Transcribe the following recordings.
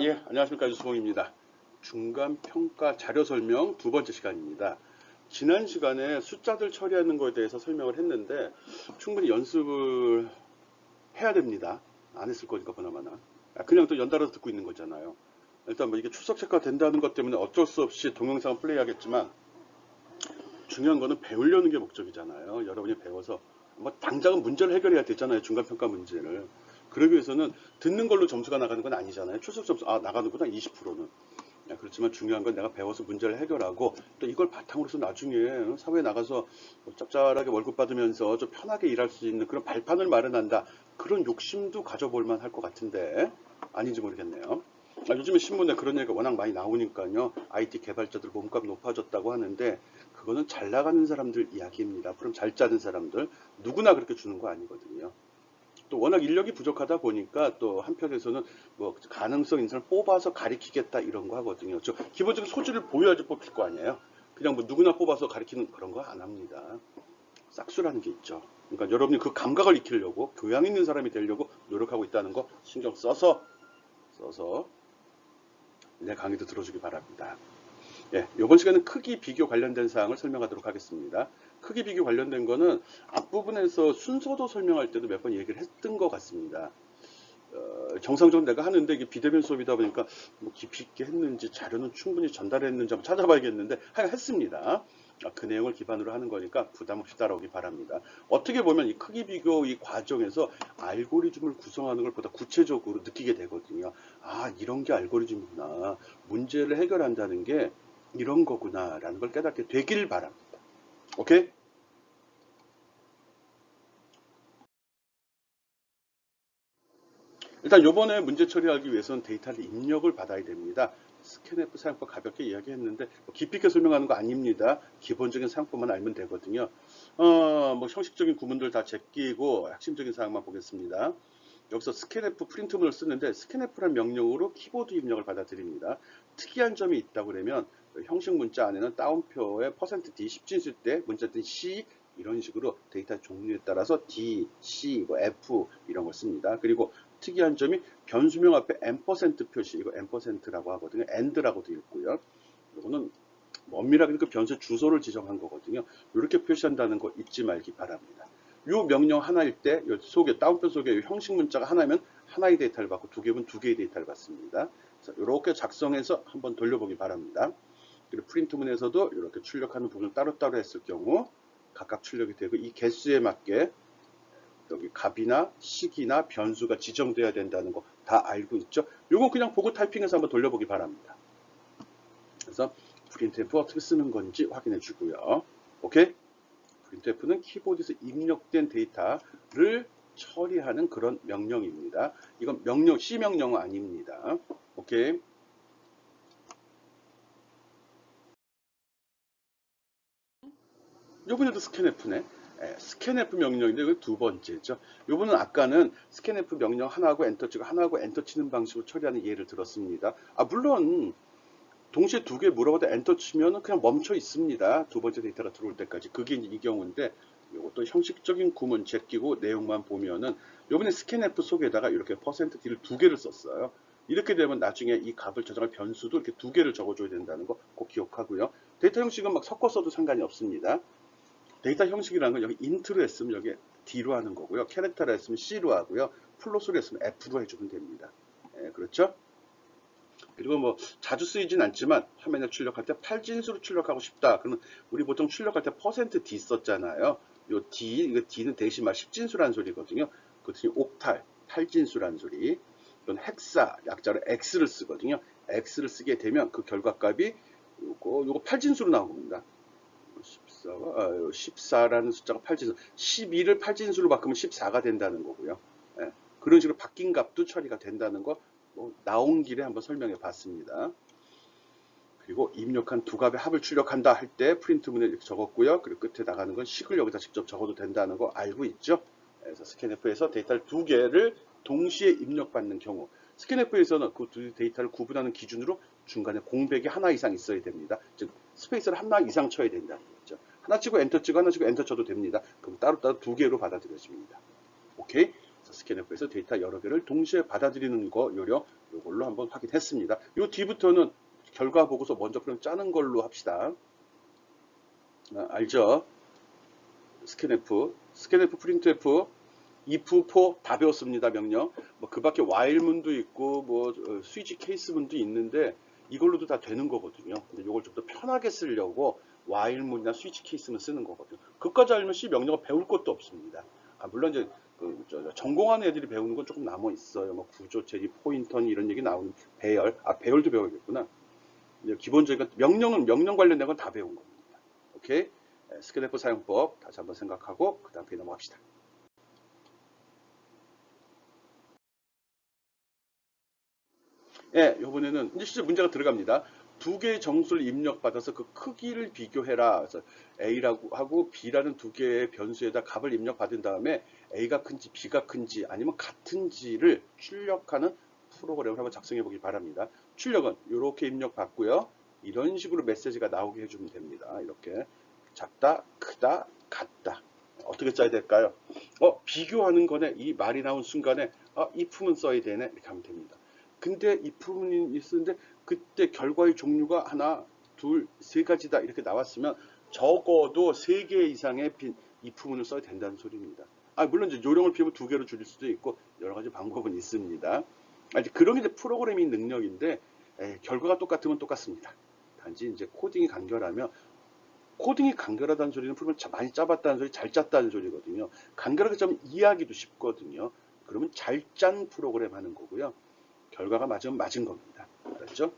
예, 안녕하십니까. 유수봉입니다. 중간평가 자료 설명 두 번째 시간입니다. 지난 시간에 숫자들 처리하는 것에 대해서 설명을 했는데 충분히 연습을 해야 됩니다. 안 했을 거니까 보나마나. 그냥 또 연달아서 듣고 있는 거잖아요. 일단 뭐 이게 출석 체크가 된다는 것 때문에 어쩔 수 없이 동영상을 플레이하겠지만 중요한 거는 배우려는 게 목적이잖아요. 여러분이 배워서 뭐 당장은 문제를 해결해야 되잖아요. 중간평가 문제를. 그러기 위해서는 듣는 걸로 점수가 나가는 건 아니잖아요. 출석 점수 나가는구나 20%는. 그렇지만 중요한 건 내가 배워서 문제를 해결하고 또 이걸 바탕으로서 나중에 사회에 나가서 짭짤하게 월급 받으면서 좀 편하게 일할 수 있는 그런 발판을 마련한다. 그런 욕심도 가져볼 만할 것 같은데 아닌지 모르겠네요. 요즘에 신문에 그런 얘기가 워낙 많이 나오니까요. IT 개발자들 몸값 높아졌다고 하는데 그거는 잘 나가는 사람들 이야기입니다. 그럼 잘 짜는 사람들 누구나 그렇게 주는 거 아니거든요. 또 워낙 인력이 부족하다 보니까 또 한편에서는 뭐 가능성 인사를 뽑아서 가리키겠다 이런 거 하거든요. 저 기본적인 소질을 보여야지 뽑힐 거 아니에요. 그냥 뭐 누구나 뽑아서 가리키는 그런 거 안 합니다. 싹수라는 게 있죠. 그러니까 여러분이 그 감각을 익히려고 교양 있는 사람이 되려고 노력하고 있다는 거 신경 써서 내 강의도 들어주기 바랍니다. 이번 시간은 크기 비교 관련된 사항을 설명하도록 하겠습니다. 크기 비교 관련된 거는 앞부분에서 순서도 설명할 때도 몇 번 얘기를 했던 것 같습니다. 정상적으로 내가 하는데 이게 비대면 수업이다 보니까 뭐 깊이 있게 했는지 자료는 충분히 전달했는지 한번 찾아봐야겠는데 하여간 했습니다. 그 내용을 기반으로 하는 거니까 부담 없이 따라오기 바랍니다. 어떻게 보면 이 크기 비교 이 과정에서 알고리즘을 구성하는 걸 보다 구체적으로 느끼게 되거든요. 이런 게 알고리즘이구나. 문제를 해결한다는 게 이런 거구나 라는 걸 깨닫게 되길 바랍니다. 오케이? 일단 요번에 문제 처리하기 위해서는 데이터를 입력을 받아야 됩니다. 스캔F 사용법 가볍게 이야기했는데 뭐 깊이 있게 설명하는 거 아닙니다. 기본적인 사용법만 알면 되거든요. 뭐 형식적인 구문들 다 제끼고 핵심적인 사항만 보겠습니다. 여기서 스캔F 프린트문을 쓰는데 스캔F란 명령으로 키보드 입력을 받아들입니다. 특이한 점이 있다고 그러면 형식 문자 안에는 따옴표에 %D 10진 쓸 때 문자든 C 이런 식으로 데이터 종류에 따라서 D, C, 뭐 F 이런 걸 씁니다. 그리고 특이한 점이 변수명 앞에 %, 표시, 이거 %라고 하거든요. AND라고도 읽고요. 이거는 엄밀하게 그 변수 주소를 지정한 거거든요. 이렇게 표시한다는 거 잊지 말기 바랍니다. 이 명령 하나일 때 속에 다운표 속에 형식 문자가 하나면 하나의 데이터를 받고 두 개면 두 개의 데이터를 받습니다. 이렇게 작성해서 한번 돌려보기 바랍니다. 그리고 프린트문에서도 이렇게 출력하는 부분을 따로따로 했을 경우 각각 출력이 되고 이 개수에 맞게 여기 값이나 시기나 변수가 지정돼야 된다는 거 다 알고 있죠? 이거 그냥 보고 타이핑해서 한번 돌려보기 바랍니다. 그래서 printf 어떻게 쓰는 건지 확인해 주고요. 오케이? printf는 키보드에서 입력된 데이터를 처리하는 그런 명령입니다. 이건 명령, C 명령은 아닙니다. 오케이? 요번에도 scanf네. scanf 명령인데 이거 두 번째죠. 요번은 아까는 scanf 명령 하나하고 엔터 치고 하나하고 엔터 치는 방식으로 처리하는 예를 들었습니다. 물론 동시에 두 개 물어보다 엔터 치면 그냥 멈춰 있습니다. 두 번째 데이터가 들어올 때까지. 그게 이제 이 경우인데 이것도 형식적인 구문 제끼고 내용만 보면은 요번에 scanf 속에다가 이렇게 %D를 두 개를 썼어요. 이렇게 되면 나중에 이 값을 저장할 변수도 이렇게 두 개를 적어줘야 된다는 거 꼭 기억하고요. 데이터 형식은 막 섞어 써도 상관이 없습니다. 데이터 형식이라는 건 여기 int로 했으면 여기 D로 하는 거고요. 캐릭터로 했으면 C로 하고요. 플롯으로 했으면 F로 해주면 됩니다. 그렇죠? 그리고 뭐 자주 쓰이진 않지만 화면에 출력할 때 8진수로 출력하고 싶다. 그러면 우리 보통 출력할 때 %D 썼잖아요. 요 D, 이거 D는 대신 말 10진수라는 소리거든요. 그것이 옥탈, 8진수라는 소리. 이건 헥사, 약자로 X를 쓰거든요. X를 쓰게 되면 그 결과값이 요거 8진수로 나옵니다. 14라는 숫자가 8진수, 12를 8진수로 바꾸면 14가 된다는 거고요. 그런 식으로 바뀐 값도 처리가 된다는 거 나온 길에 한번 설명해 봤습니다. 그리고 입력한 두 값의 합을 출력한다 할 때 프린트문에 이렇게 적었고요. 그리고 끝에 나가는 건 식을 여기다 직접 적어도 된다는 거 알고 있죠? 그래서 스캔F에서 데이터를 두 개를 동시에 입력받는 경우 스캔F에서는 그 두 데이터를 구분하는 기준으로 중간에 공백이 하나 이상 있어야 됩니다. 즉 스페이스를 하나 이상 쳐야 된다는 거죠. 하나 치고 엔터 치고 하나 치고 엔터 쳐도 됩니다. 그럼 따로따로 두 개로 받아들여집니다. 오케이? 스캔F에서 데이터 여러 개를 동시에 받아들이는 거 요령 요걸로 한번 확인했습니다. 요 뒤부터는 결과 보고서 먼저 그럼 짜는 걸로 합시다. 알죠? 스캔F, 프린트F, if, for 다 배웠습니다. 명령. 뭐 그 밖에 while문도 있고 뭐 스위치 케이스문도 있는데 이걸로도 다 되는 거거든요. 근데 이걸 좀 더 편하게 쓰려고 while문이나 스위치 케이스문 쓰는 거거든요. 그것까지 알면 C 명령어 배울 것도 없습니다. 물론 이제 전공하는 애들이 배우는 건 조금 남아 있어요. 뭐 구조, 제리, 포인턴 이런 얘기 나오는 배열, 배열도 배워야겠구나. 기본적인 명령 관련된 건 다 배운 겁니다. 오케이? 스캔F 사용법 다시 한번 생각하고 그 다음 페이지 넘어갑시다. 이번에는 이제 실제 문제가 들어갑니다. 두 개의 정수를 입력받아서 그 크기를 비교해라. 그래서 A라고 하고 B라는 두 개의 변수에다 값을 입력받은 다음에 A가 큰지 B가 큰지 아니면 같은지를 출력하는 프로그램을 한번 작성해 보길 바랍니다. 출력은 이렇게 입력받고요. 이런 식으로 메시지가 나오게 해주면 됩니다. 이렇게 작다, 크다, 같다. 어떻게 써야 될까요? 비교하는 거네. 이 말이 나온 순간에 if문 써야 되네. 이렇게 하면 됩니다. 근데 if문이 있었는데 그때 결과의 종류가 하나, 둘, 세 가지다 이렇게 나왔으면 적어도 3개 이상의 if문을 써야 된다는 소리입니다. 물론 이제 요령을 피우면 2개로 줄일 수도 있고 여러 가지 방법은 있습니다. 그런 게 이제 프로그래밍 능력인데 결과가 똑같으면 똑같습니다. 단지 이제 코딩이 간결하면 코딩이 간결하다는 소리는 프로그램 많이 짜봤다는 소리, 잘 짰다는 소리거든요. 간결하게 짜면 이해하기도 쉽거든요. 그러면 잘 짠 프로그램 하는 거고요. 결과가 맞으면 맞은 겁니다. 알았죠?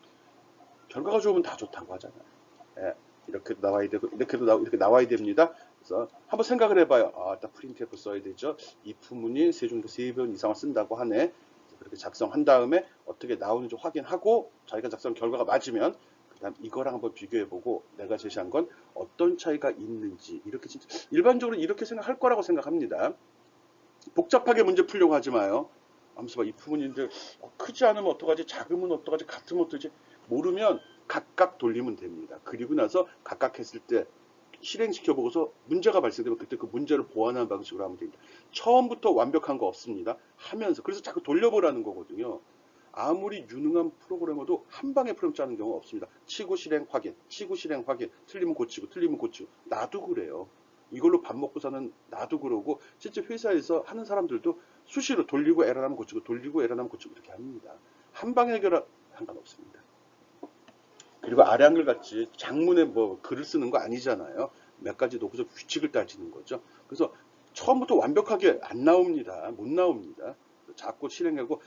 결과가 좋으면 다 좋다고 하잖아요. 이렇게도 나와야 되고, 이렇게 나와야 됩니다. 그래서 한번 생각을 해봐요. 딱 프린트F 써야 되죠. if문이 3번 이상을 쓴다고 하네. 그렇게 작성한 다음에 어떻게 나오는지 확인하고 자기가 작성한 결과가 맞으면 그 다음 이거랑 한번 비교해보고 내가 제시한 건 어떤 차이가 있는지 이렇게 진짜 일반적으로 이렇게 생각할 거라고 생각합니다. 복잡하게 문제 풀려고 하지 마요. 하면서 if문인데 크지 않으면 어떡하지, 작으면 어떡하지, 같으면 어떡하지 모르면 각각 돌리면 됩니다. 그리고 나서 각각 했을 때 실행시켜보고서 문제가 발생되면 그때 그 문제를 보완하는 방식으로 하면 됩니다. 처음부터 완벽한 거 없습니다. 하면서 그래서 자꾸 돌려보라는 거거든요. 아무리 유능한 프로그래머도 한 방에 프로그램 짜는 경우가 없습니다. 치고 실행 확인, 치고 실행 확인, 틀리면 고치고, 틀리면 고치고. 나도 그래요. 이걸로 밥 먹고 사는 나도 그러고 실제 회사에서 하는 사람들도 수시로 돌리고 에러나면 고치고 돌리고 에러나면 고치고 이렇게 합니다. 한 방에 해결할 상관없습니다. 그리고 아래 한글 같이 장문에 뭐 글을 쓰는 거 아니잖아요. 몇 가지 놓고서 규칙을 따지는 거죠. 그래서 처음부터 완벽하게 안 나옵니다. 못 나옵니다. 자꾸 실행하고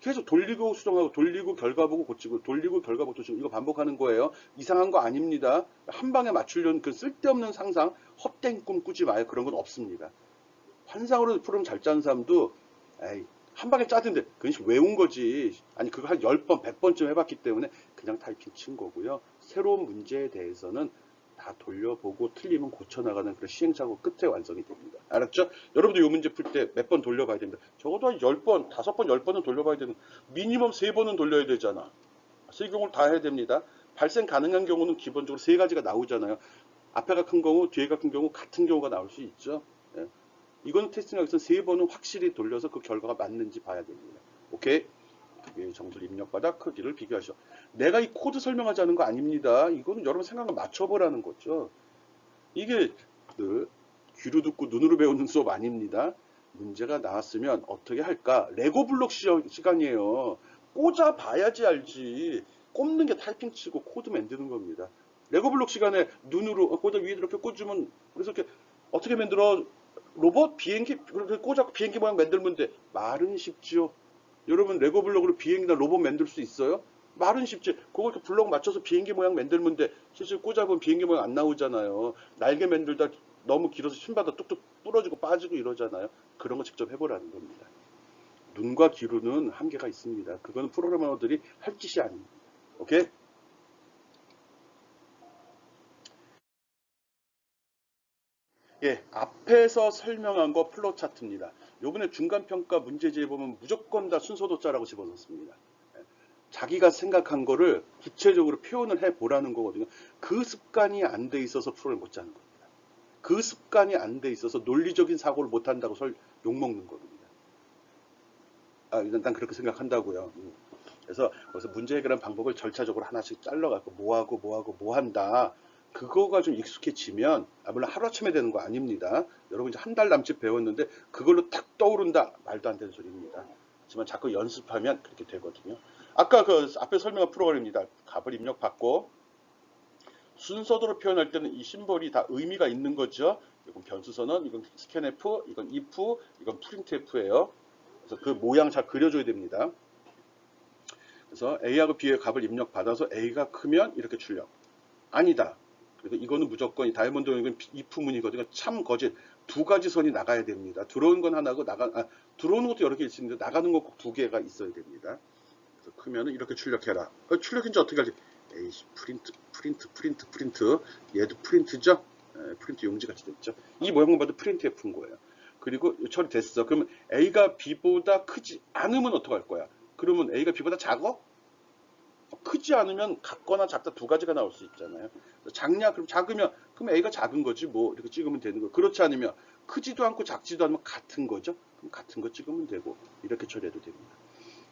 계속 돌리고 수정하고 돌리고 결과 보고 고치고 돌리고 결과 보고 고치고 이거 반복하는 거예요. 이상한 거 아닙니다. 한 방에 맞추려는 그 쓸데없는 상상, 헛된 꿈 꾸지 마요. 그런 건 없습니다. 환상으로 프로그램 잘 짜는 사람도 한 방에 짜던데 그건 외운 거지. 아니 그거 한 10번, 100번쯤 해봤기 때문에 그냥 타이핑 친 거고요. 새로운 문제에 대해서는 다 돌려보고 틀리면 고쳐나가는 그런 시행착오 끝에 완성이 됩니다. 알았죠? 여러분도 이 문제 풀 때 몇 번 돌려봐야 됩니다. 적어도 한 10번, 5번, 10번은 돌려봐야 되는 미니멈 3번은 돌려야 되잖아. 3경우를 다 해야 됩니다. 발생 가능한 경우는 기본적으로 3가지가 나오잖아요. 앞에가 큰 경우, 뒤에가 큰 경우, 같은 경우가 나올 수 있죠. 이거는 테스팅하기 위해서 3번은 확실히 돌려서 그 결과가 맞는지 봐야 됩니다. 오케이? 정수를 입력받아 크기를 비교하시오. 내가 이 코드 설명하자는 거 아닙니다. 이거는 여러분 생각을 맞춰보라는 거죠. 이게 귀로 듣고 눈으로 배우는 수업 아닙니다. 문제가 나왔으면 어떻게 할까? 레고 블록 시간이에요. 꽂아 봐야지 알지. 꼽는 게 타이핑 치고 코드 만드는 겁니다. 레고 블록 시간에 눈으로 꽂아 위에 이렇게 꽂으면 그래서 이렇게 어떻게 만들어? 로봇? 비행기? 그렇게 꽂아 비행기 모양 만들면 돼. 말은 쉽지요. 여러분 레고 블록으로 비행기나 로봇 만들 수 있어요? 말은 쉽지. 그걸 또 블록 맞춰서 비행기 모양 만들면 돼. 실제 꽂아보면 비행기 모양 안 나오잖아요. 날개 만들다 너무 길어서 신바다 뚝뚝 부러지고 빠지고 이러잖아요. 그런 거 직접 해보라는 겁니다. 눈과 귀로는 한계가 있습니다. 그거는 프로그래머들이 할 짓이 아닙니다. 오케이? 앞에서 설명한 거 플로우 차트입니다. 요번에 중간평가 문제지에 보면 무조건 다 순서도자라고 집어넣습니다. 자기가 생각한 거를 구체적으로 표현을 해보라는 거거든요. 그 습관이 안 돼 있어서 프로그램 못 짜는 겁니다. 그 습관이 안 돼 있어서 논리적인 사고를 못 한다고 욕먹는 겁니다. 아, 난 그렇게 생각한다고요. 그래서 거기서 문제 해결하는 방법을 절차적으로 하나씩 잘라갖고 뭐 한다. 그거가 좀 익숙해지면, 물론 하루아침에 되는 거 아닙니다. 여러분 이제 한 달 남짓 배웠는데 그걸로 탁 떠오른다. 말도 안 되는 소리입니다. 하지만 자꾸 연습하면 그렇게 되거든요. 아까 그 앞에 설명한 프로그램입니다. 값을 입력받고 순서대로 표현할 때는 이 심볼이 다 의미가 있는 거죠. 이건 변수선언, 이건 scanf, 이건 if, 이건 printf예요. 그래서 그 모양 잘 그려줘야 됩니다. 그래서 A하고 B의 값을 입력받아서 A가 크면 이렇게 출력. 아니다. 그래서 이거는 무조건 이 다이아몬드 이건 if문이거든요. 참 거짓. 두 가지 선이 나가야 됩니다. 들어오는 건 하나고 들어오는 것도 여러 개 있는데 나가는 거 꼭 두 개가 있어야 됩니다. 그래서 크면은 이렇게 출력해라. 출력인지 어떻게 할지. 에이, 프린트. 얘도 프린트죠? 프린트 용지 같이 됐죠? 이 모양만 봐도 프린트F인 거예요. 그리고 처리됐어. 그러면 A가 B보다 크지 않으면 어떡할 거야? 그러면 A가 B보다 작어? 크지 않으면 같거나 작다 두 가지가 나올 수 있잖아요. 작냐? 그럼 작으면 그럼 A가 작은 거지 뭐 이렇게 찍으면 되는 거. 그렇지 않으면 크지도 않고 작지도 않으면 같은 거죠. 그럼 같은 거 찍으면 되고 이렇게 처리해도 됩니다.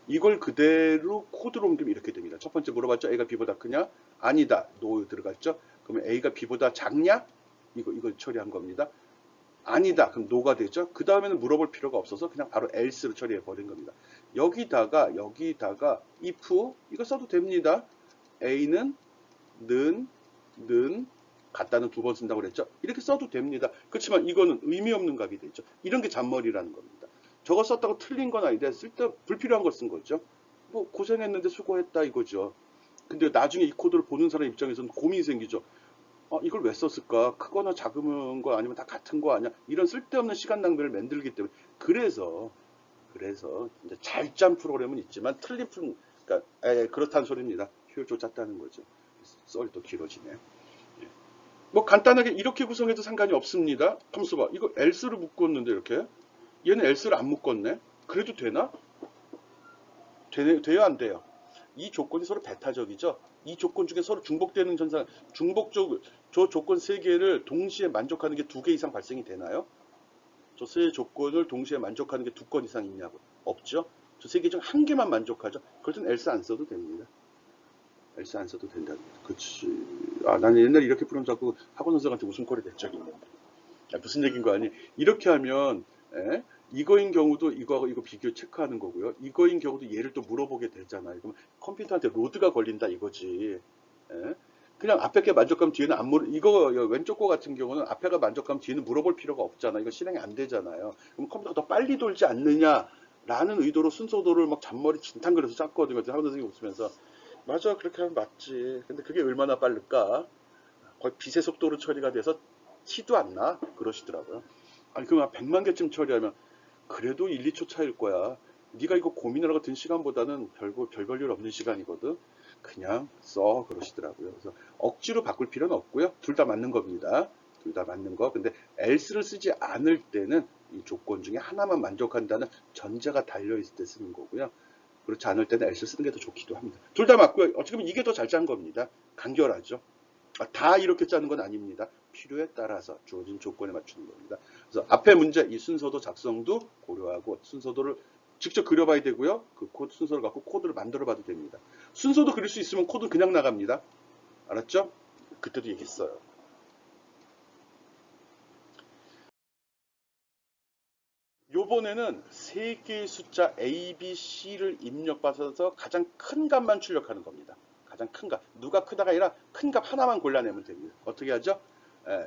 이걸 그대로 코드로 옮기면 이렇게 됩니다. 첫 번째 물어봤죠. A가 B보다 크냐? 아니다. no 들어갔죠. 그러면 A가 B보다 작냐? 이거 처리한 겁니다. 아니다. 그럼 no가 되죠. 그 다음에는 물어볼 필요가 없어서 그냥 바로 else로 처리해 버린 겁니다. 여기다가 if 이거 써도 됩니다. A는 는 같다는 두 번 쓴다고 그랬죠. 이렇게 써도 됩니다. 그렇지만 이거는 의미 없는 값이 되죠. 이런 게 잔머리라는 겁니다. 저거 썼다고 틀린 건 아닌데 쓸데 불필요한 걸 쓴 거죠. 뭐 고생했는데 수고했다 이거죠. 근데 나중에 이 코드를 보는 사람 입장에서는 고민이 생기죠. 이걸 왜 썼을까? 크거나 작은 거 아니면 다 같은 거 아니야? 이런 쓸데없는 시간 낭비를 만들기 때문에 그래서 이제 잘 짠 프로그램은 있지만 틀린 프로그램 그러니까 그렇다는 소리입니다. 효율적으로 짰다는 거죠. 썰이 또 길어지네. 예. 뭐 간단하게 이렇게 구성해도 상관이 없습니다. 잠시 봐. 이거 else를 묶었는데 이렇게 얘는 else를 안 묶었네. 그래도 되나? 돼요 안 돼요? 이 조건이 서로 배타적이죠. 이 조건 중에 서로 중복되는 현상, 저 조건 세 개를 동시에 만족하는 게 두 개 이상 발생이 되나요? 저 세 조건을 동시에 만족하는 게 두 건 이상 있냐고? 없죠. 저 세 개 중 한 개만 만족하죠. 그럴 땐 else 안 써도 됩니다. else 안 써도 된다. 그치. 나는 옛날에 이렇게 프로그램 잡고 학원 선생한테 웃음거리 낸 적이 있는데. 무슨 얘기인 거 아니? 이렇게 하면 이거인 경우도 이거하고 이거 비교 체크하는 거고요. 이거인 경우도 얘를 또 물어보게 되잖아요. 그럼 컴퓨터한테 로드가 걸린다 이거지. 그냥 앞에 게 만족하면 뒤에는 안 이거 왼쪽 거 같은 경우는 앞에가 만족하면 뒤에는 물어볼 필요가 없잖아. 이거 실행이 안 되잖아요. 그럼 컴퓨터가 더 빨리 돌지 않느냐라는 의도로 순서도를 막 잔머리 진탕 그려서 짰거든요. 학원 선생님이 웃으면서 맞아 그렇게 하면 맞지. 근데 그게 얼마나 빠를까? 거의 빛의 속도로 처리가 돼서 티도 안 나? 그러시더라고요. 아니 그럼 100만 개쯤 처리하면 그래도 1, 2초 차일 거야. 네가 이거 고민하라고 든 시간보다는 별 볼 일 없는 시간이거든. 그냥 써 그러시더라고요. 그래서 억지로 바꿀 필요는 없고요. 둘 다 맞는 겁니다. 둘 다 맞는 거. 근데 else를 쓰지 않을 때는 이 조건 중에 하나만 만족한다는 전제가 달려있을 때 쓰는 거고요. 그렇지 않을 때는 else 쓰는 게 더 좋기도 합니다. 둘 다 맞고요. 어찌 보면 이게 더 잘 짠 겁니다. 간결하죠. 다 이렇게 짜는 건 아닙니다. 필요에 따라서 주어진 조건에 맞추는 겁니다. 그래서 앞에 문제 이 순서도 작성도 고려하고 순서도를 직접 그려봐야 되고요. 그 코드 순서를 갖고 코드를 만들어 봐도 됩니다. 순서도 그릴 수 있으면 코드는 그냥 나갑니다. 알았죠? 그때도 얘기했어요. 요번에는 세 개의 숫자 A, B, C를 입력받아서 가장 큰 값만 출력하는 겁니다. 가장 큰 값. 누가 크다가 아니라 큰 값 하나만 골라내면 됩니다. 어떻게 하죠?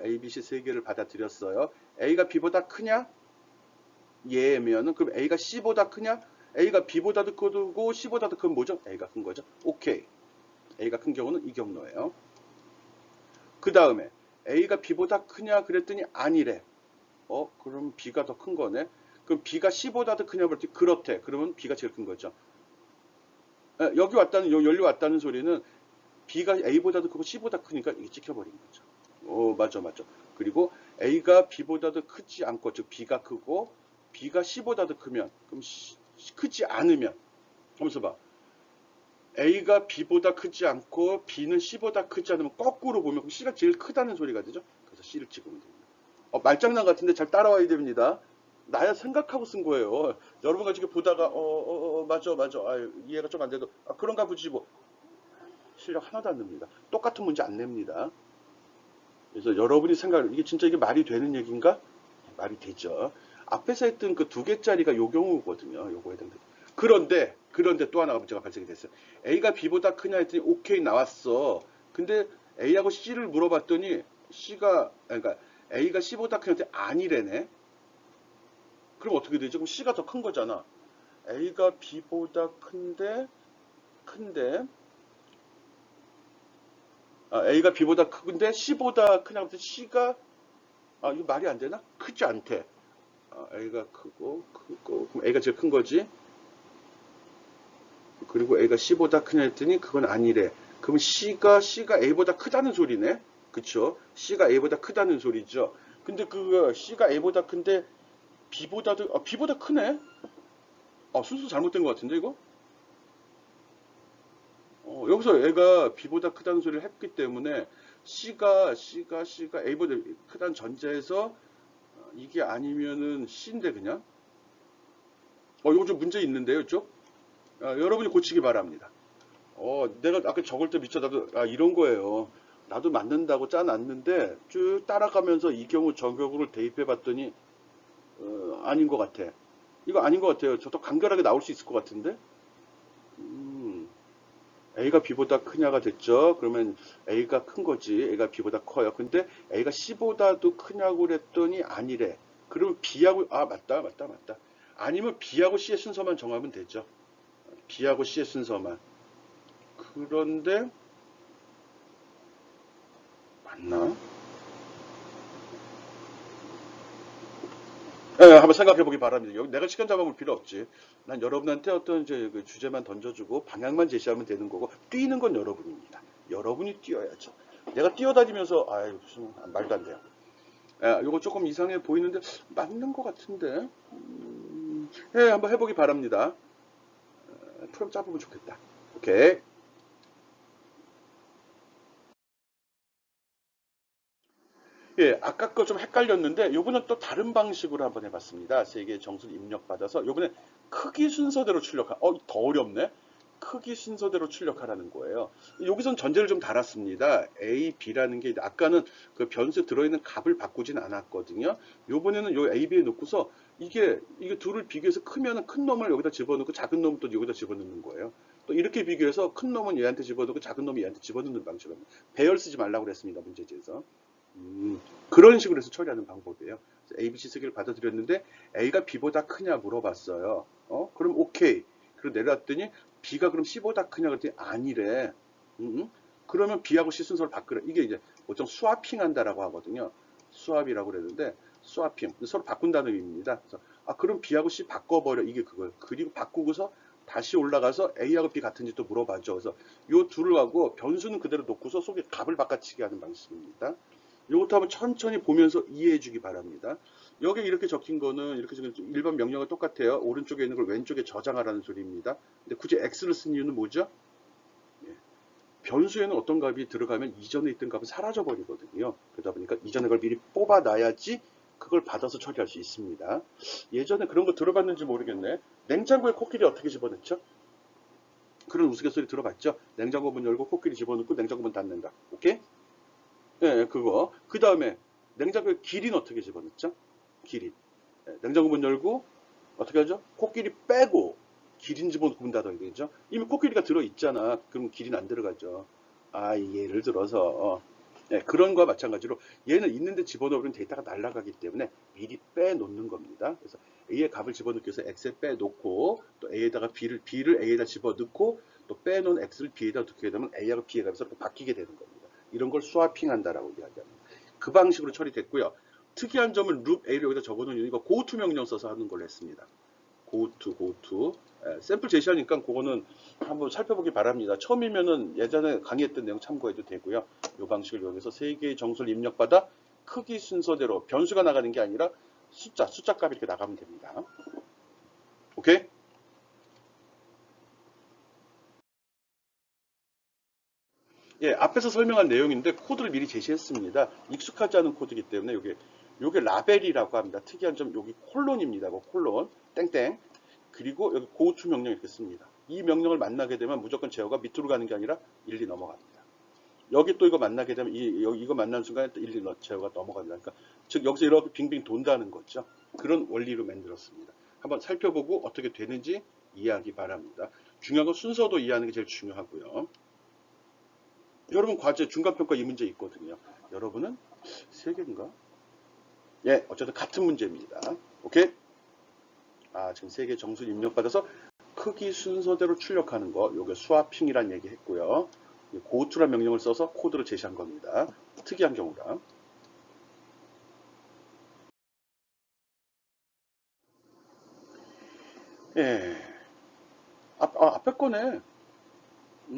A, B, C 세 개를 받아들였어요. A가 B보다 크냐? 예면은 그럼 A가 C보다 크냐? A가 B보다도 크고 C보다도 큰 뭐죠? A가 큰 거죠. 오케이. A가 큰 경우는 이 경로예요. 그 다음에 A가 B보다 크냐 그랬더니 아니래. 그럼 B가 더 큰 거네. 그럼 B가 C보다 더 크냐 그랬더니 그렇대. 그러면 B가 제일 큰 거죠. 여기 왔다는 소리는 B가 A보다도 크고 C보다 크니까 이게 찍혀버린 거죠. 맞아. 그리고 A가 B보다도 크지 않고, 즉 B가 크고 B가 C보다도 크면, 그럼 크지 않으면, 하면서 봐. A가 B보다 크지 않고 B는 C보다 크지 않으면 거꾸로 보면 그럼 C가 제일 크다는 소리가 되죠. 그래서 C를 찍으면 됩니다. 말장난 같은데 잘 따라와야 됩니다. 나야 생각하고 쓴 거예요. 여러분가 지금 보다가 맞아 맞아 이해가 좀 안 돼도 그런가 보지 뭐 실력 하나도 안 냅니다. 똑같은 문제 안 냅니다. 그래서 여러분이 생각 이게 진짜 이게 말이 되는 얘기인가? 말이 되죠. 앞에서 했던 그 두 개짜리가 요 경우거든요. 요거에 대한 그런데 또 하나가 문제가 발생이 됐어요. A가 B보다 크냐 했더니 오케이 나왔어. 근데 A하고 C를 물어봤더니 그러니까 A가 C보다 크냐 했더니 아니래네. 그럼 어떻게 되죠? 그럼 C가 더 큰 거잖아. A가 B보다 큰데 A가 B보다 큰데 C보다 크냐 했더니 C가 이거 말이 안 되나? 크지 않대. A가 크고 그럼 A가 제일 큰 거지. 그리고 A가 C보다 크냐 했더니 그건 아니래. 그럼 C가 A보다 크다는 소리네. 그쵸? C가 A보다 크다는 소리죠. 근데 그 C가 A보다 큰데 B보다 크네? 순서 잘못된 것 같은데 이거? 여기서 A가 B보다 크다는 소리를 했기 때문에 C가 A보다 크다는 전제에서 이게 아니면은 C인데 그냥? 이거 좀 문제 있는데요, 쪽? 여러분이 고치기 바랍니다. 내가 아까 적을 때 미쳐 나도 이런 거예요. 나도 맞는다고 짜놨는데 쭉 따라가면서 이 경우 저 경우를 대입해 봤더니 아닌 것 같아. 이거 아닌 것 같아요. 저도 간결하게 나올 수 있을 것 같은데. A가 B보다 크냐가 됐죠. 그러면 A가 큰 거지. A가 B보다 커요. 근데 A가 C보다도 크냐고 그랬더니 아니래. 그러면 B하고 맞다. 아니면 B하고 C의 순서만 정하면 되죠. B하고 C의 순서만. 그런데 맞나? 한번 생각해 보기 바랍니다. 여기 내가 시간 잡아볼 필요 없지. 난 여러분한테 어떤 이제 그 주제만 던져주고 방향만 제시하면 되는 거고 뛰는 건 여러분입니다. 여러분이 뛰어야죠. 내가 뛰어다니면서 무슨 말도 안 돼요. 이거 조금 이상해 보이는데 맞는 것 같은데. 한번 해보기 바랍니다. 프롬 짜보면 좋겠다. 오케이. 아까 거 좀 헷갈렸는데 요번엔 또 다른 방식으로 한번 해봤습니다. 세 개의 정수를 입력받아서 요번엔 크기 순서대로 더 어렵네. 크기 순서대로 출력하라는 거예요. 여기선 전제를 좀 달았습니다. A, B라는 게 아까는 그 변수에 들어있는 값을 바꾸진 않았거든요. 요번에는 요 A, B에 놓고서 이게 둘을 비교해서 크면은 큰 놈을 여기다 집어넣고 작은 놈을 또 여기다 집어넣는 거예요. 또 이렇게 비교해서 큰 놈은 얘한테 집어넣고 작은 놈이 얘한테 집어넣는 방식으로 배열 쓰지 말라고 그랬습니다. 문제지에서. 그런 식으로 해서 처리하는 방법이에요. ABC 쓰기를 받아들였는데 A가 B보다 크냐 물어봤어요. 그럼 오케이. 그리고 내려왔더니 B가 그럼 C보다 크냐 그랬더니 아니래. 그러면 B하고 C 순서를 바꾸래. 이게 이제 보통 스와핑 한다라고 하거든요. 스왑이라고 그랬는데 스와핑. 서로 바꾼다는 의미입니다. 그래서 그럼 B하고 C 바꿔버려. 이게 그거예요. 그리고 바꾸고서 다시 올라가서 A하고 B 같은지 또 물어봐죠. 그래서 요 둘을 하고 변수는 그대로 놓고서 속에 값을 바꿔치기 하는 방식입니다. 이것도 한번 천천히 보면서 이해해 주기 바랍니다. 여기 이렇게 적힌 거는 이렇게 적힌 일반 명령과 똑같아요. 오른쪽에 있는 걸 왼쪽에 저장하라는 소리입니다. 근데 굳이 X를 쓴 이유는 뭐죠? 변수에는 어떤 값이 들어가면 이전에 있던 값은 사라져 버리거든요. 그러다 보니까 이전의 걸 미리 뽑아놔야지 그걸 받아서 처리할 수 있습니다. 예전에 그런 거 들어봤는지 모르겠네. 냉장고에 코끼리 어떻게 집어넣죠? 그런 우스갯소리 들어봤죠? 냉장고 문 열고 코끼리 집어넣고 냉장고 문 닫는다. 오케이? 그거. 그 다음에 냉장고에 기린 어떻게 집어넣죠? 기린. 냉장고 문 열고 어떻게 하죠? 코끼리 빼고 기린 집어넣고 문 닫아야 되죠? 이미 코끼리가 들어있잖아. 그럼 기린 안 들어가죠. 예를 들어서 그런 거와 마찬가지로 얘는 있는데 집어넣으면 데이터가 날아가기 때문에 미리 빼놓는 겁니다. 그래서 A의 값을 집어넣기 위해서 X에 빼놓고 또 A에다가 B를 A에다 집어넣고 또 빼놓은 X를 B에다 넣게 되면 A하고 B의 값이 서로 바뀌게 되는 겁니다. 이런 걸 스와핑 한다라고 이야기합니다. 그 방식으로 처리됐고요. 특이한 점은 룹 A를 여기다 적어놓은 이유가 고투 명령 써서 하는 걸로 했습니다. 고투. 샘플 제시하니까 그거는 한번 살펴보기 바랍니다. 처음이면은 예전에 강의했던 내용 참고해도 되고요. 이 방식을 이용해서 세 개의 정수를 입력받아 크기 순서대로 변수가 나가는 게 아니라 숫자 값이 이렇게 나가면 됩니다. 오케이? 앞에서 설명한 내용인데 코드를 미리 제시했습니다. 익숙하지 않은 코드이기 때문에 이게 요게 라벨이라고 합니다. 특이한 점 여기 콜론입니다. 뭐 콜론 땡땡. 그리고 여기 고투 명령 이렇게 씁니다. 이 명령을 만나게 되면 무조건 제어가 밑으로 가는 게 아니라 1, 2 넘어갑니다. 여기 또 이거 만나게 되면 이거 만나는 순간에 또 1, 2 제어가 넘어간다. 그러니까 즉 여기서 이렇게 빙빙 돈다는 거죠. 그런 원리로 만들었습니다. 한번 살펴보고 어떻게 되는지 이해하기 바랍니다. 중요한 건 순서도 이해하는 게 제일 중요하고요. 여러분 과제 중간평가 이 문제 있거든요. 여러분은 3개인가? 예, 어쨌든 같은 문제입니다. 오케이? 지금 3개 정수를 입력받아서 크기 순서대로 출력하는 거, 요게 스와핑이란 얘기 했고요. 고투란 명령을 써서 코드를 제시한 겁니다. 특이한 경우라. 예. 앞에 거네.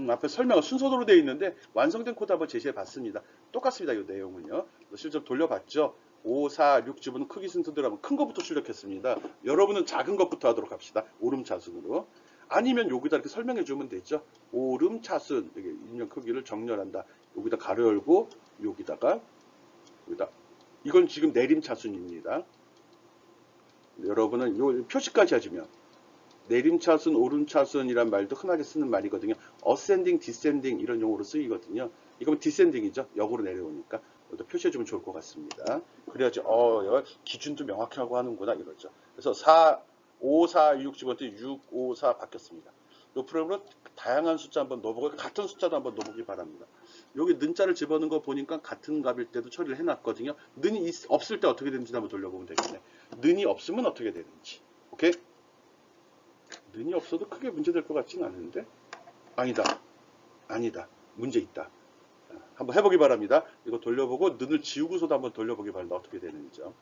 앞에 설명은 순서대로 되어 있는데 완성된 코드 한번 제시해 봤습니다. 똑같습니다. 이 내용은요. 실제로 돌려봤죠. 5, 4, 6 집은 크기 순서대로 하면 큰 것부터 출력했습니다. 여러분은 작은 것부터 하도록 합시다. 오름차순으로. 아니면 여기다 이렇게 설명해 주면 되죠. 오름차순, 입력 크기를 정렬한다. 여기다 가로 열고 여기다 이건 지금 내림차순입니다. 여러분은 요 표시까지 해주면 내림차순, 오름차순이란 말도 흔하게 쓰는 말이거든요. 어센딩, 디센딩 이런 용어로 쓰이거든요. 이건 디센딩이죠. 역으로 내려오니까. 표시해주면 좋을 것 같습니다. 그래야지 기준도 명확히 하고 하는구나 이러죠. 그래서 5, 4, 6 집었더니 6, 5, 4 바뀌었습니다. 이 프로그램으로 다양한 숫자 한번 넣어보고 같은 숫자도 한번 넣어보기 바랍니다. 여기 는자를 집어넣은 거 보니까 같은 값일 때도 처리를 해놨거든요. 는이 없을 때 어떻게 되는지 한번 돌려보면 되겠네. 는이 없으면 어떻게 되는지. 오케이? 는이 없어도 크게 문제될 것 같지는 않은데 아니다 문제 있다. 한번 해보기 바랍니다. 이거 돌려보고 는을 지우고서도 한번 돌려보기 바랍니다. 어떻게 되는지요.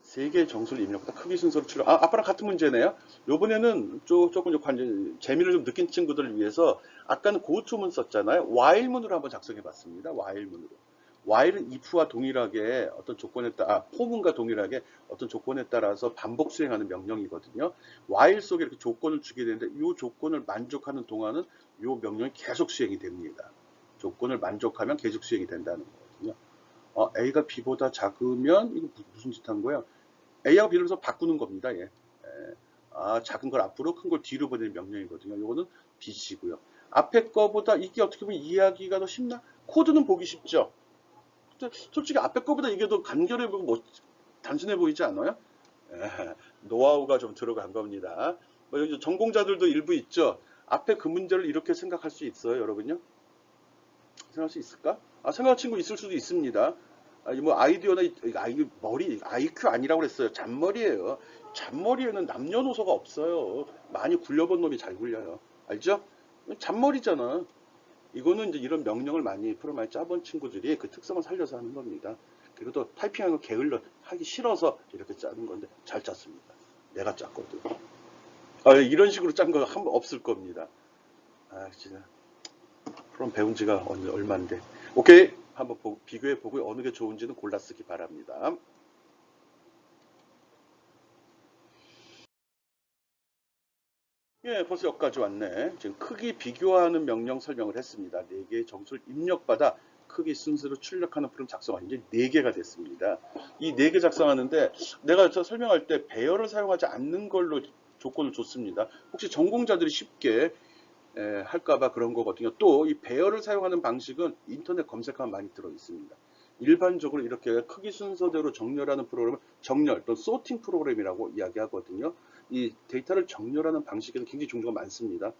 3개의 정수를 입력보다 크기 순서로 출력. 아빠랑 같은 문제네요. 요번에는 조금 재미를 좀 느낀 친구들을 위해서 아까는 고투문 썼잖아요. while문으로 한번 작성해 봤습니다. while문으로. while은 if와 동일하게 어떤 조건에 따라 for문과 동일하게 어떤 조건에 따라서 반복 수행하는 명령이거든요. while 속에 이렇게 조건을 주게 되는데 이 조건을 만족하는 동안은 이 명령이 계속 수행이 됩니다. 조건을 만족하면 계속 수행이 된다는 거거든요. A가 B보다 작으면 이거 무슨 짓 한 거야? A하고 B를 해서 바꾸는 겁니다. 예. 작은 걸 앞으로 큰 걸 뒤로 보내는 명령이거든요. 이거는 BC고요. 앞에 거보다 이게 어떻게 보면 이해하기가 더 쉽나? 코드는 보기 쉽죠. 솔직히 앞에 거보다 이게 더 간결해 보이고 단순해 보이지 않아요? 노하우가 좀 들어간 겁니다. 여기 전공자들도 일부 있죠. 앞에 그 문제를 이렇게 생각할 수 있어요, 여러분요? 생각할 수 있을까? 생각할 친구 있을 수도 있습니다. 아이디어나 머리 IQ 아니라고 그랬어요. 잔머리예요. 잔머리에는 남녀노소가 없어요. 많이 굴려본 놈이 잘 굴려요. 알죠? 잔머리잖아. 이거는 이제 이런 명령을 프로그램 많이 짜본 친구들이 그 특성을 살려서 하는 겁니다. 그리고 또 타이핑하는 거 게을러 하기 싫어서 이렇게 짜는 건데 잘 짰습니다. 내가 짰거든. 이런 식으로 짠 거 없을 겁니다. 진짜. 프로그램 배운 지가 얼마인데. 오케이. 한번 비교해 보고 어느 게 좋은지는 골라 쓰기 바랍니다. 예, 벌써 여기까지 왔네. 지금 크기 비교하는 명령 설명을 했습니다. 4개의 정수를 입력받아 크기 순서로 출력하는 프로그램 작성한 게 4개가 됐습니다. 이 4개 작성하는데 내가 설명할 때 배열을 사용하지 않는 걸로 조건을 줬습니다. 혹시 전공자들이 쉽게 할까봐 그런 거거든요. 또 이 배열을 사용하는 방식은 인터넷 검색하면 많이 들어 있습니다. 일반적으로 이렇게 크기 순서대로 정렬하는 프로그램을 정렬 또는 소팅 프로그램이라고 이야기하거든요. 이 데이터를 정렬하는 방식에는 굉장히 종류가 많습니다.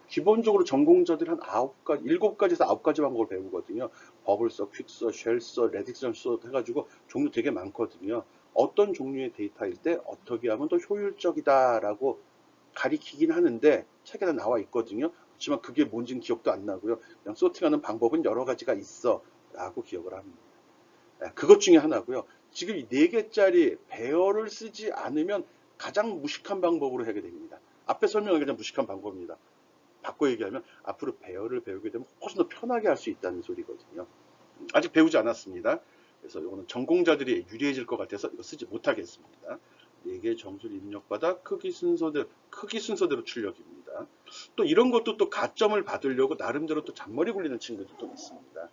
기본적으로 전공자들이 한 7가지에서 9가지 방법을 배우거든요. 버블 써, 퀵 써, 쉘 써, 레딕션 써 해가지고 종류 되게 많거든요. 어떤 종류의 데이터일 때 어떻게 하면 더 효율적이다라고 가리키긴 하는데 책에다 나와 있거든요. 그렇지만 그게 뭔지는 기억도 안 나고요. 그냥 소팅하는 방법은 여러 가지가 있어 라고 기억을 합니다. 그것 중에 하나고요. 지금 이 4개짜리 배열을 쓰지 않으면 가장 무식한 방법으로 하게 됩니다. 앞에 설명하기 전 무식한 방법입니다. 바꿔 얘기하면 앞으로 배열을 배우게 되면 훨씬 더 편하게 할 수 있다는 소리거든요. 아직 배우지 않았습니다. 그래서 이거는 전공자들이 유리해질 것 같아서 이거 쓰지 못하겠습니다. 4개의 정수를 입력받아 크기 순서대로 출력입니다. 또 이런 것도 또 가점을 받으려고 나름대로 또 잔머리 굴리는 친구들도 있습니다.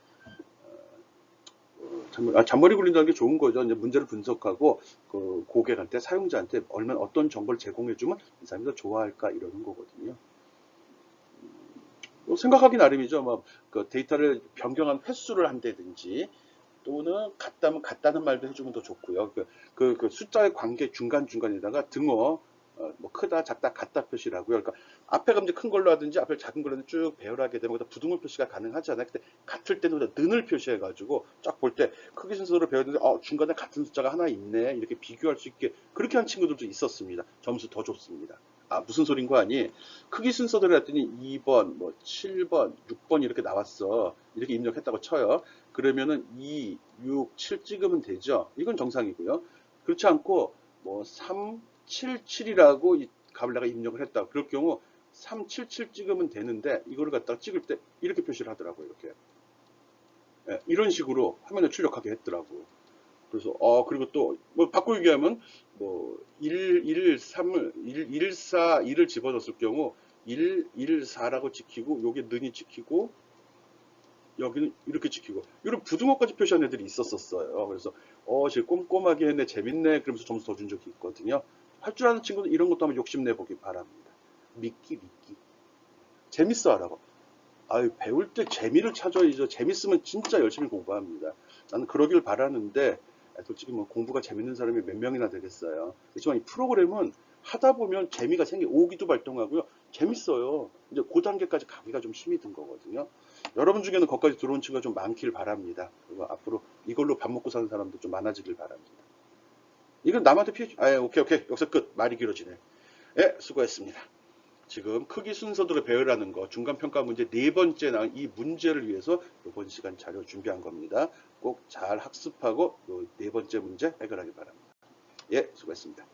잔머리 굴린다는 게 좋은 거죠. 이제 문제를 분석하고 그 고객한테 사용자한테 얼마나 어떤 정보를 제공해주면 이 사람이 더 좋아할까 이러는 거거든요. 뭐 생각하기 나름이죠. 뭐 그 데이터를 변경한 횟수를 한다든지 또는 같다면 같다는 말도 해주면 더 좋고요. 그 숫자의 관계 중간중간에다가 등호 뭐 크다, 작다, 같다 표시라고요. 그러니까 앞에 가 이제 큰 걸로 하든지 앞에 작은 걸로 쭉 배열하게 되면 거기다 부등호 표시가 가능하잖아요. 근데 같을 때는 는을 표시해가지고 쫙 볼 때 크기 순서로 배웠는데 중간에 같은 숫자가 하나 있네 이렇게 비교할 수 있게 그렇게 한 친구들도 있었습니다. 점수 더 줬습니다. 무슨 소린 거 아니? 크기 순서대로 했더니 2번, 뭐 7번, 6번 이렇게 나왔어. 이렇게 입력했다고 쳐요. 그러면은 2, 6, 7 찍으면 되죠. 이건 정상이고요. 그렇지 않고 뭐 3, 7, 7이라고 값을 내가 입력을 했다. 그럴 경우 3, 7, 7 찍으면 되는데 이거를 갖다가 찍을 때 이렇게 표시를 하더라고요. 이렇게. 예, 이런 식으로 화면을 출력하게 했더라고. 그래서 그리고 또 뭐 바꿔 얘기하면 뭐 3을 4, 1을 집어넣었을 경우 4라고 찍히고 요게 는이 찍히고 여기는 이렇게 찍히고 이런 부등호까지 표시한 애들이 있었어요. 그래서 지금 꼼꼼하게 했네 재밌네 그러면서 점수 더 준 적이 있거든요. 할 줄 아는 친구는 이런 것도 한번 욕심내 보기 바랍니다. 믿기 재밌어 하라고. 배울 때 재미를 찾아야죠. 재밌으면 진짜 열심히 공부합니다. 나는 그러길 바라는데 솔직히 뭐 공부가 재밌는 사람이 몇 명이나 되겠어요. 그렇지만 이 프로그램은 하다 보면 재미가 오기도 발동하고요. 재밌어요. 이제 그 단계까지 가기가 좀 힘이 든 거거든요. 여러분 중에는 거기까지 들어온 친구가 좀 많길 바랍니다. 그리고 앞으로 이걸로 밥 먹고 사는 사람도 좀 많아지길 바랍니다. 이건 남한테 오케이. 여기서 끝. 말이 길어지네. 예, 수고했습니다. 지금 크기 순서대로 배열하는 거 중간 평가 문제 네 번째 나온 이 문제를 위해서 이번 시간 자료 준비한 겁니다. 꼭 잘 학습하고 네 번째 문제 해결하기 바랍니다. 예, 수고했습니다.